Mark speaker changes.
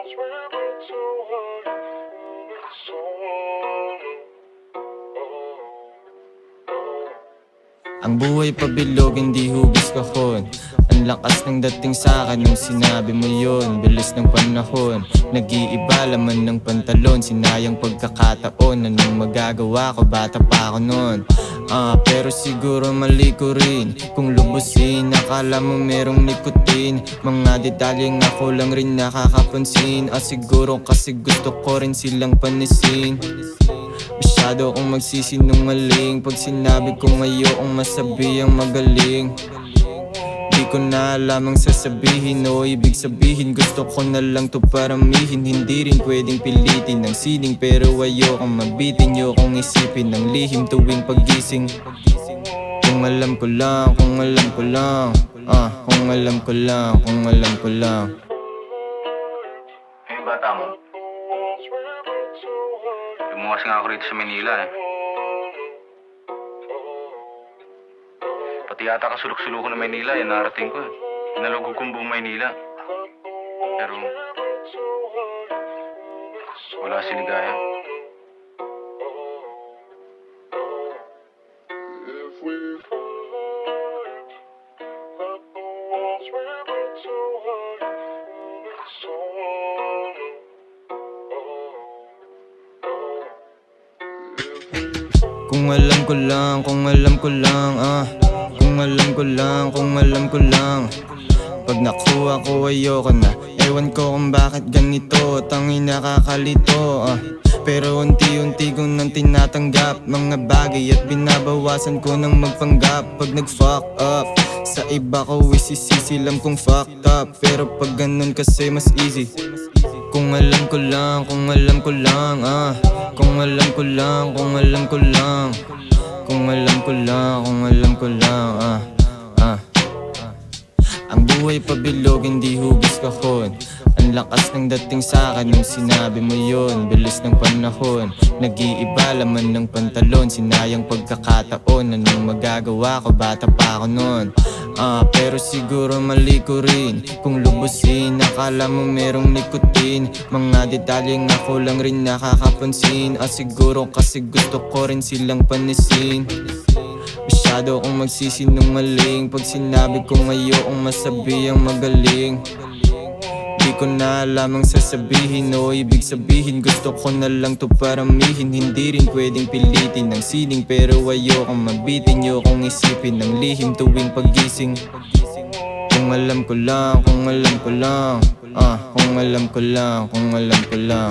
Speaker 1: Ang buhay pabilog, hindi hugis kahon. Ang lakas ng dating sa'kin nung sinabi mo yun. Bilis ng panahon, nag-iiba laman ng pantalon. Sinayang pagkakataon, anong magagawa ko, bata pa ako nun. Pero siguro mali ko rin kung lubusin. Akala mo merong nikotin, mga detalyeng ako lang rin nakakapansin. Siguro kasi gusto ko rin silang panisin. Masyado akong magsisinungaling pag sinabi kong ayokong masabi ang magaling. Di ko na alam ang sasabihin o ibig sabihin. Gusto ko na lang to paramihin. Hindi rin pwedeng pilitin ng sining, pero ayokong mabitin. Ayokong isipin ng lihim tuwing paggising. Kung alam ko lang, kung alam ko lang, kung alam ko lang, kung alam ko lang.
Speaker 2: Hey, bata mo, lumuwas nga ako rito sa Manila Pati yata kasulok-suloko ng Maynila, yan narating ko Nalugog kong buong Maynila. Pero wala si Ligaya.
Speaker 1: Kung alam ko lang, kung alam ko lang, kung alam ko lang, kung alam ko lang. Pag nakuha ko ayoko na. Ewan ko kung bakit ganito, tanging nakakalito. Pero unti-unti ko nang tinatanggap mga bagay at binabawasan ko ng magpanggap. Pag nag-fuck up, sa iba ko isisisi lang kung fucked up. Pero pag ganun kasi mas easy. Kung alam ko lang, kung alam ko lang, kung alam ko lang, kung alam ko lang, kung alam ko lang, kung alam ko lang, Ang buhay pabilog, hindi hugis kahon. Ang lakas ng dating sa'kin nung sinabi mo yun. Bilis ng panahon, nag-iiba laman ng pantalon. Sinayang pagkakataon, anong magagawa ko, bata pa ako nun. Pero siguro mali ko rin kung lubusin. Akala mo merong nikotin, mga detalyeng ako lang rin nakakapansin. Siguro kasi gusto ko rin silang panisin. Masyado akong magsisinungaling pag sinabi kong ayokong masabi ang magaling. Di ko na alam ang sasabihin o ibig sabihin. Gusto ko na lang to paramihin. Hindi rin pwedeng pilitin ng sining, pero ayokong mabitin. Ayokong isipin ng lihim tuwing paggising. Kung alam ko lang, kung alam ko lang, kung alam ko lang, kung alam ko lang.